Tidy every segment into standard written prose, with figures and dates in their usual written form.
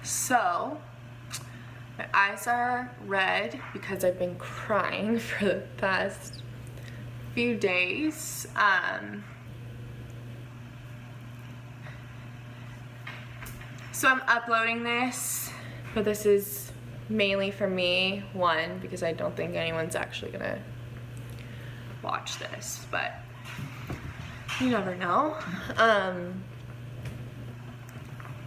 So my eyes are red because I've been crying for the past few days. So I'm uploading this, but this is mainly for me, one, because I don't think anyone's actually gonna watch this, but you never know.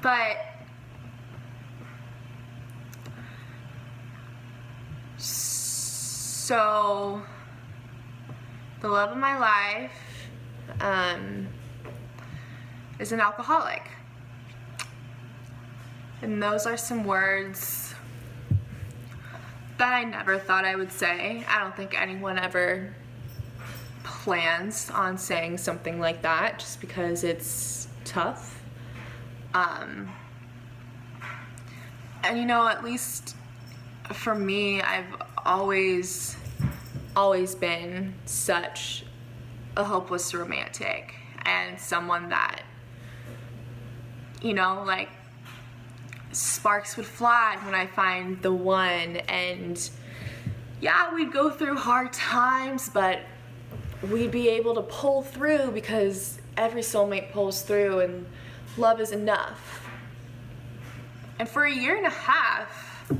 But so the love of my life is an alcoholic. And those are some words that I never thought I would say. I don't think anyone ever plans on saying something like that just because it's tough. And you know, at least for me, I've always been such a hopeless romantic and someone that, you know, like, sparks would fly when I find the one, and yeah, we'd go through hard times, but we'd be able to pull through because every soulmate pulls through and love is enough. And for a year and a half,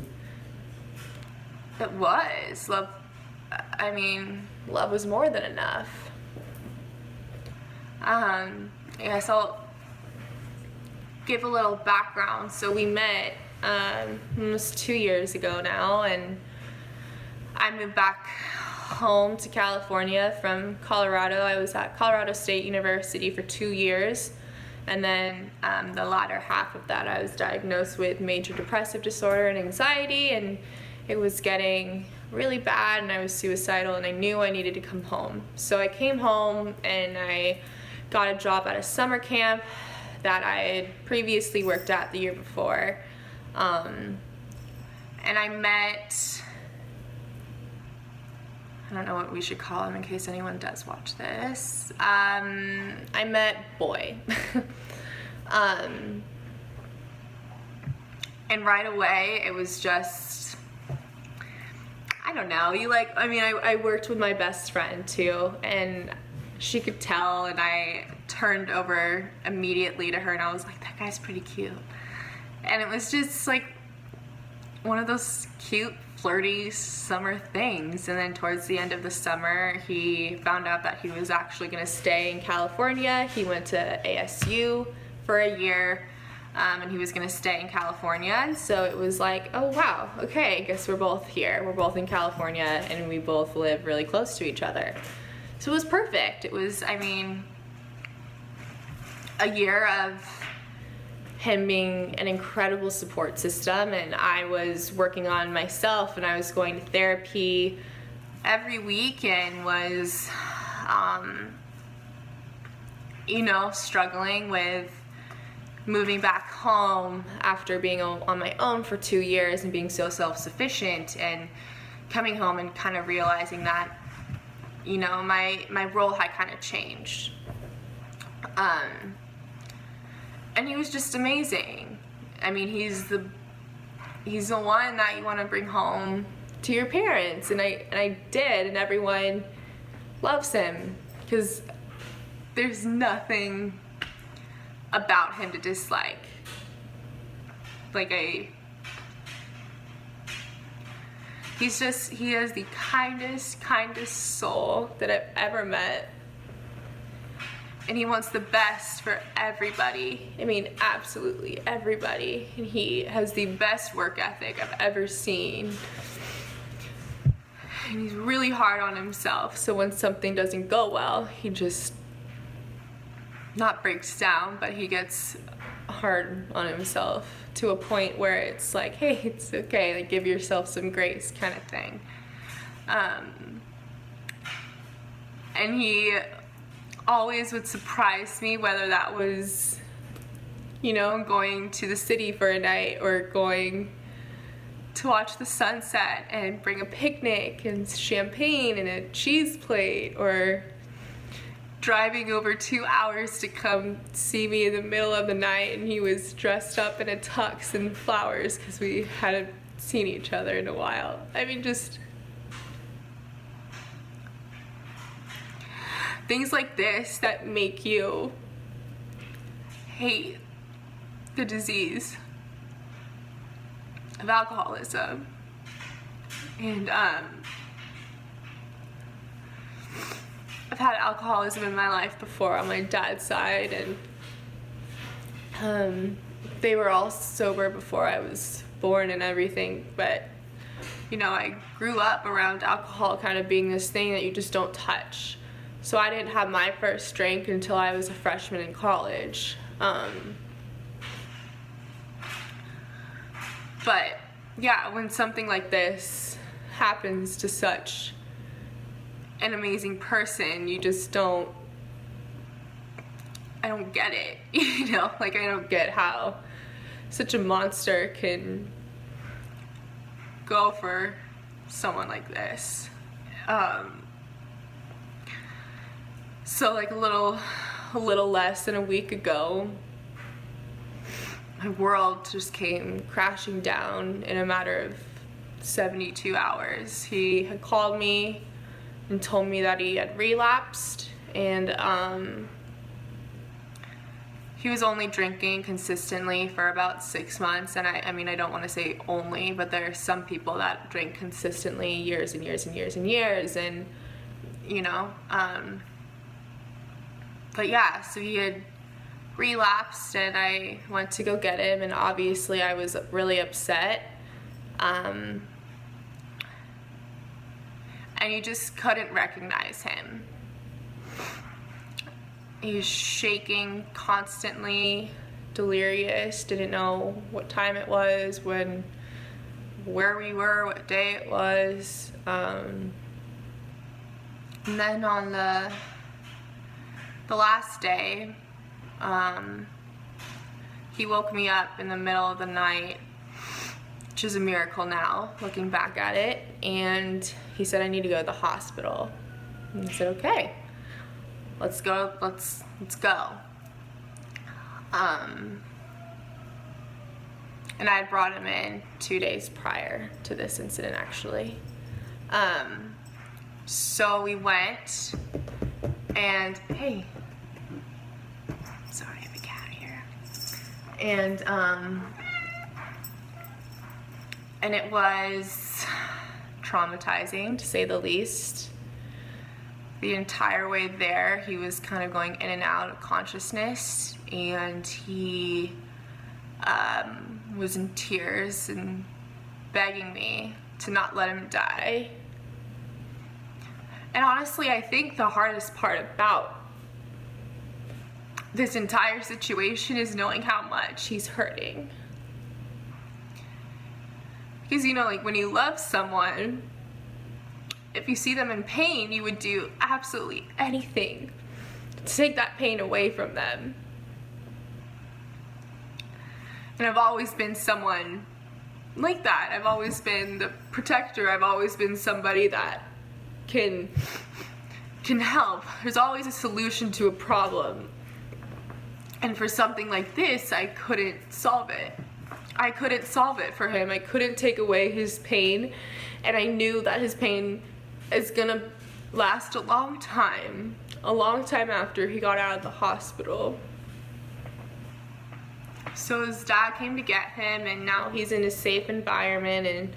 it was love. I mean, love was more than enough. Yeah, so give a little background. So we met almost 2 years ago now, and I moved back home to California from Colorado. I was at Colorado State University for 2 years, and then the latter half of that I was diagnosed with major depressive disorder and anxiety, and it was getting really bad, and I was suicidal, and I knew I needed to come home. So I came home and I got a job at a summer camp that I had previously worked at the year before. And I met, I don't know what we should call him in case anyone does watch this. I met Boy. And right away it was just, I don't know, I worked with my best friend too, and she could tell, and I turned over immediately to her and I was like, that guy's pretty cute. And it was just like one of those cute, flirty summer things. And then towards the end of the summer, he found out that he was actually gonna stay in California. He went to ASU for a year, and he was gonna stay in California. And so it was like, oh wow, okay, I guess we're both here. We're both in California and we both live really close to each other. So it was perfect. It was, I mean, a year of him being an incredible support system, and I was working on myself, and I was going to therapy every week and was, you know, struggling with moving back home after being on my own for 2 years and being so self-sufficient, and coming home and kind of realizing that, you know, my role had kind of changed. And he was just amazing. I mean, he's the one that you want to bring home to your parents, and I did, and everyone loves him because there's nothing about him to dislike. He has the kindest soul that I've ever met. And he wants the best for everybody. I mean, absolutely everybody. And he has the best work ethic I've ever seen. And he's really hard on himself. So when something doesn't go well, he just not breaks down, but he gets hard on himself to a point where it's like, hey, it's okay, like give yourself some grace kind of thing. And he always would surprise me, whether that was, you know, going to the city for a night or going to watch the sunset and bring a picnic and champagne and a cheese plate, or driving over 2 hours to come see me in the middle of the night, and he was dressed up in a tux and flowers because we hadn't seen each other in a while. I mean, just things like this that make you hate the disease of alcoholism. And I've had alcoholism in my life before on my dad's side, and they were all sober before I was born and everything, but you know, I grew up around alcohol kind of being this thing that you just don't touch. So I didn't have my first drink until I was a freshman in college. But yeah, when something like this happens to such an amazing person, you just don't, I don't get it, you know, like I don't get how such a monster can go for someone like this. So like a little less than a week ago, my world just came crashing down in a matter of 72 hours. He had called me and told me that he had relapsed, and he was only drinking consistently for about 6 months. And I mean, I don't want to say only, but there are some people that drink consistently years and years and years and years, and you know, but yeah, so he had relapsed, and I went to go get him, and obviously I was really upset. And you just couldn't recognize him. He was shaking constantly, delirious, didn't know what time it was, where we were, what day it was. And then on the last day, he woke me up in the middle of the night, which is a miracle now, looking back at it, and he said, I need to go to the hospital. And I said, okay, let's go, let's go. And I had brought him in 2 days prior to this incident, actually. So we went, and hey, sorry, I have a cat here. And it was traumatizing, to say the least. The entire way there, he was kind of going in and out of consciousness, and he was in tears and begging me to not let him die. And honestly, I think the hardest part about this entire situation is knowing how much he's hurting. Because, you know, like when you love someone, if you see them in pain, you would do absolutely anything to take that pain away from them. And I've always been someone like that. I've always been the protector. I've always been somebody that can help. There's always a solution to a problem. And for something like this, I couldn't solve it. I couldn't solve it for him. I couldn't take away his pain, and I knew that his pain is gonna last a long time after he got out of the hospital. So his dad came to get him, and now he's in a safe environment and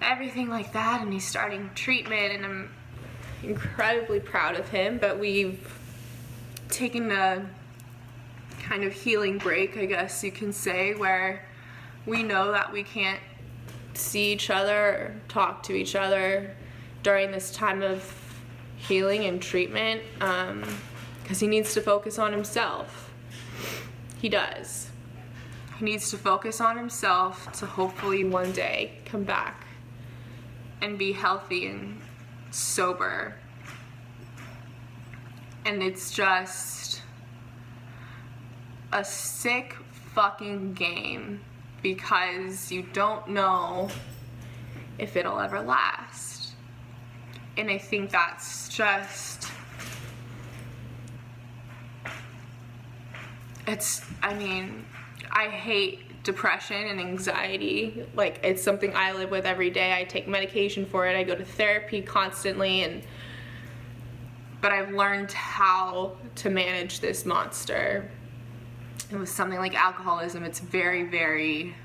everything like that, and he's starting treatment, and I'm incredibly proud of him. But we've taken a kind of healing break, I guess you can say, where we know that we can't see each other or talk to each other during this time of healing and treatment, because he needs to focus on himself. He does. He needs to focus on himself to hopefully one day come back and be healthy and sober. And it's just a sick fucking game, because you don't know if it'll ever last. And I think that's just I mean, I hate depression and anxiety. Like, it's something I live with every day. I take medication for it. I go to therapy constantly, but I've learned how to manage this monster. It was something like alcoholism. It's very, very,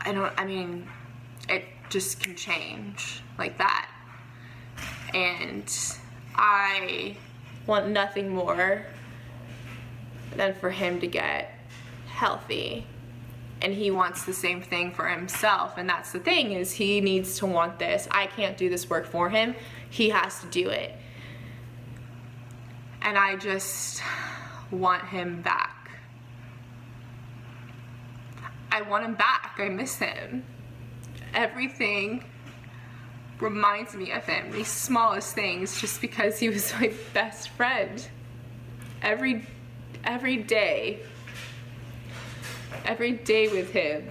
it just can change like that. And I want nothing more than for him to get healthy. And he wants the same thing for himself. And that's the thing, is he needs to want this. I can't do this work for him. He has to do it. And I just want him back. I want him back. I miss him. Everything reminds me of him, these smallest things, just because he was my best friend. Every day with him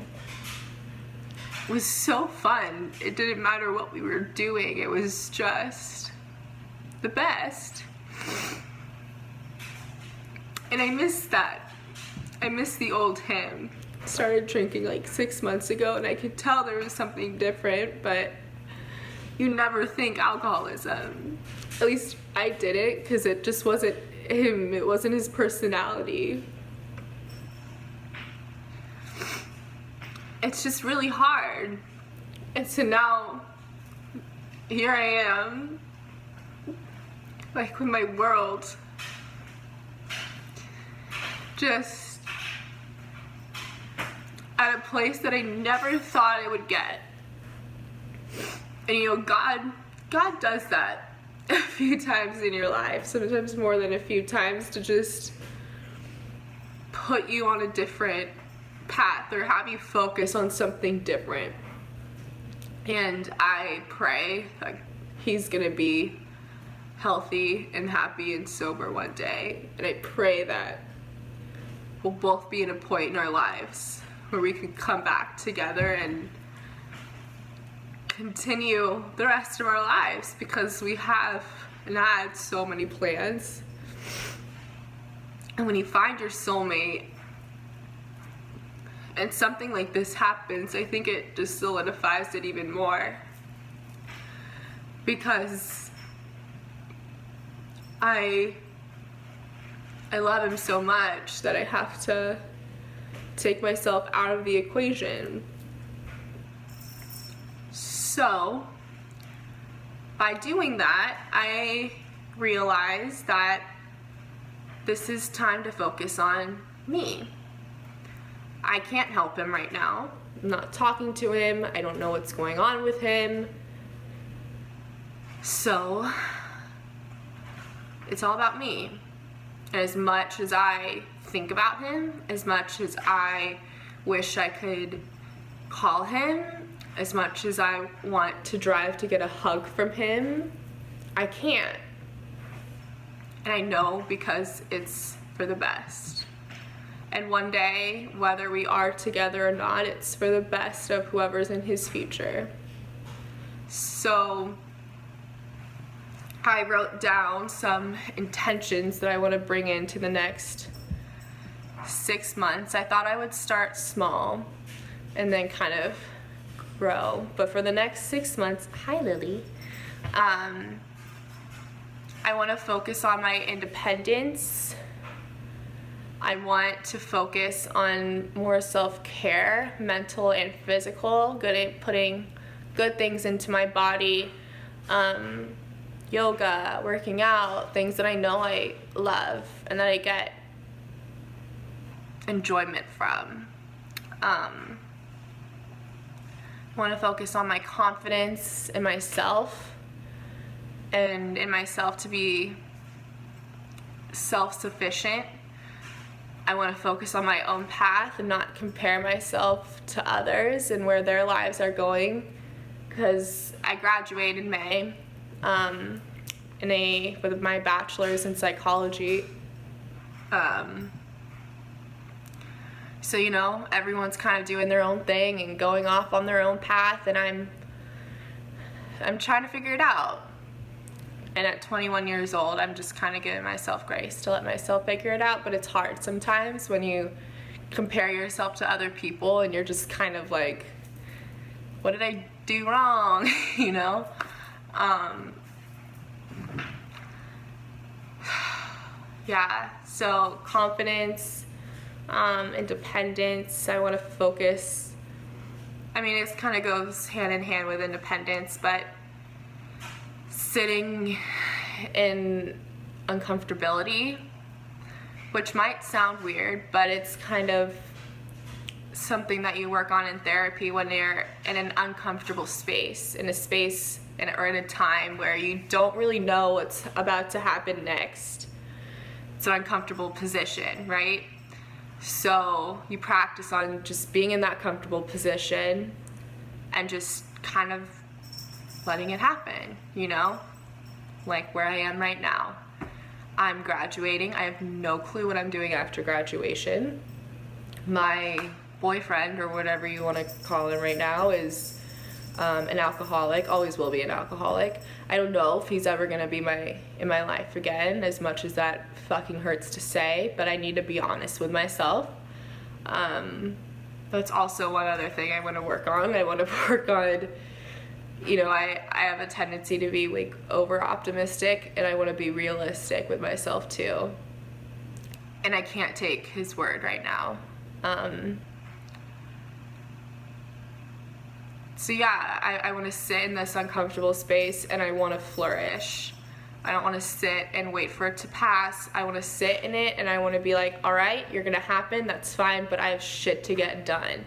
was so fun. It didn't matter what we were doing. It was just the best. And I miss that. I miss the old him. Started drinking like 6 months ago, and I could tell there was something different, but you never think alcoholism. At least I didn't, because it just wasn't him. It wasn't his personality. It's just really hard. And so now, here I am, like with my world just at a place that I never thought I would get. And you know, God does that a few times in your life, sometimes more than a few times, to just put you on a different path or have you focus on something different. And I pray like he's gonna be healthy and happy and sober one day. And I pray that we'll both be in a point in our lives where we can come back together and continue the rest of our lives, because we have and had so many plans. And when you find your soulmate and something like this happens, I think it just solidifies it even more, because I love him so much that I have to take myself out of the equation. So, by doing that, I realized that this is time to focus on me. I can't help him right now. I'm not talking to him. I don't know what's going on with him. So, it's all about me. And as much as I think about him, as much as I wish I could call him, as much as I want to drive to get a hug from him, I can't. And I know, because it's for the best. And one day, whether we are together or not, it's for the best of whoever's in his future. So I wrote down some intentions that I want to bring into the next 6 months. I thought I would start small and then kind of grow. But for the next 6 months, hi Lily, I want to focus on my independence. I want to focus on more self-care, mental and physical, good at putting good things into my body, yoga, working out, things that I know I love and that I get enjoyment from. I want to focus on my confidence in myself and in myself to be self-sufficient. I want to focus on my own path and not compare myself to others and where their lives are going, because I graduate in May with my bachelor's in psychology. So, you know, everyone's kind of doing their own thing and going off on their own path, and I'm trying to figure it out. And at 21 years old, I'm just kind of giving myself grace to let myself figure it out. But it's hard sometimes when you compare yourself to other people and you're just kind of like, what did I do wrong? You know? Yeah, so confidence, independence. I want to focus. I mean, it kind of goes hand in hand with independence, but sitting in uncomfortability, which might sound weird, but it's kind of something that you work on in therapy when you're in an uncomfortable space, in a space or in a time where you don't really know what's about to happen next. It's an uncomfortable position, right? So you practice on just being in that comfortable position and just kind of letting it happen, you know? Like where I am right now. I'm graduating. I have no clue what I'm doing after graduation. My boyfriend, or whatever you want to call him right now, is an alcoholic, always will be an alcoholic. I don't know if he's ever gonna be in my life again, as much as that fucking hurts to say, but I need to be honest with myself. That's also one other thing I want to work on. I want to work on, you know, I have a tendency to be like over optimistic, and I want to be realistic with myself too. And I can't take his word right now. So yeah, I want to sit in this uncomfortable space and I want to flourish. I don't want to sit and wait for it to pass. I want to sit in it and I want to be like, all right, you're going to happen, that's fine, but I have shit to get done.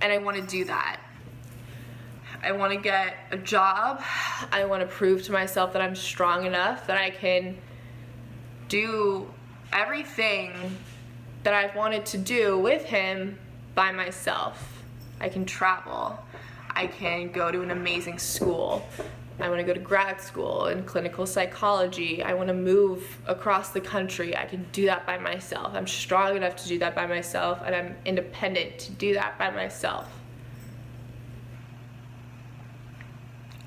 And I want to do that. I want to get a job. I want to prove to myself that I'm strong enough that I can do everything that I've wanted to do with him by myself. I can travel. I can go to an amazing school. I want to go to grad school in clinical psychology. I want to move across the country. I can do that by myself. I'm strong enough to do that by myself, and I'm independent to do that by myself.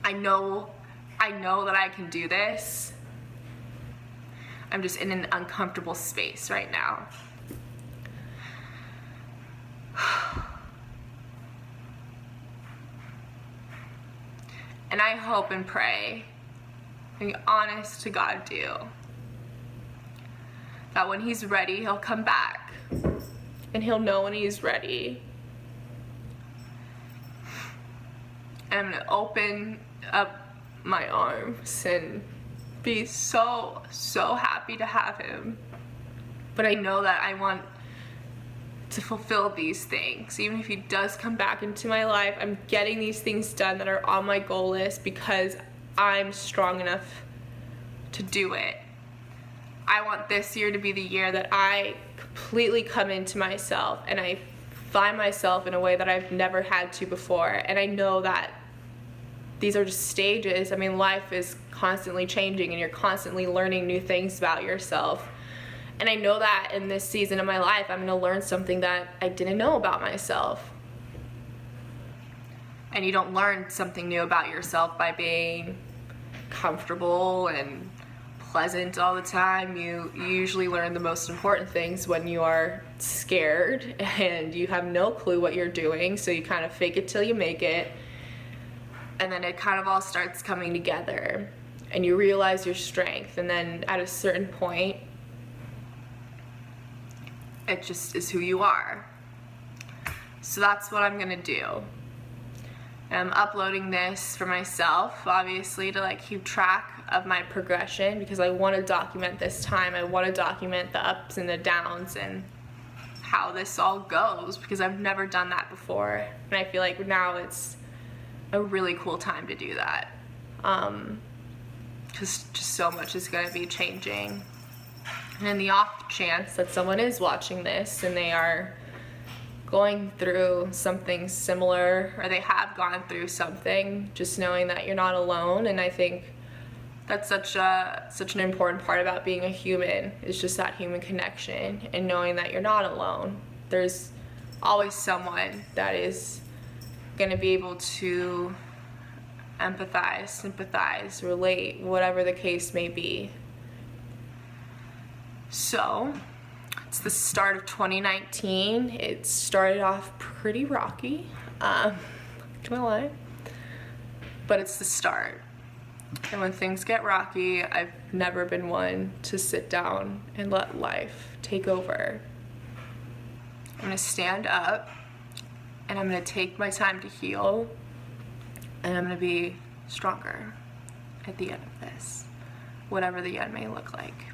I know that I can do this. I'm just in an uncomfortable space right now. And I hope and pray, and honest to God do, that when he's ready, he'll come back. And he'll know when he's ready. And I'm gonna open up my arms and be so, so happy to have him. But I know that I want to fulfill these things. Even if he does come back into my life, I'm getting these things done that are on my goal list because I'm strong enough to do it. I want this year to be the year that I completely come into myself and I find myself in a way that I've never had to before. And I know that these are just stages. I mean, life is constantly changing and you're constantly learning new things about yourself. And I know that in this season of my life, I'm gonna learn something that I didn't know about myself. And you don't learn something new about yourself by being comfortable and pleasant all the time. You usually learn the most important things when you are scared and you have no clue what you're doing, so you kind of fake it till you make it. And then it kind of all starts coming together and you realize your strength, and then at a certain point, it just is who you are. So that's what I'm gonna do. And I'm uploading this for myself, obviously, to like keep track of my progression, because I want to document this time. I want to document the ups and the downs and how this all goes, because I've never done that before. And I feel like now it's a really cool time to do that. Because just so much is gonna be changing. And in the off chance that someone is watching this and they are going through something similar, or they have gone through something, just knowing that you're not alone. And I think that's such an important part about being a human, is just that human connection and knowing that you're not alone. There's always someone that is gonna be able to empathize, sympathize, relate, whatever the case may be. So, it's the start of 2019. It started off pretty rocky, not gonna lie, but it's the start. And when things get rocky, I've never been one to sit down and let life take over. I'm gonna stand up, and I'm gonna take my time to heal, and I'm gonna be stronger at the end of this, whatever the end may look like.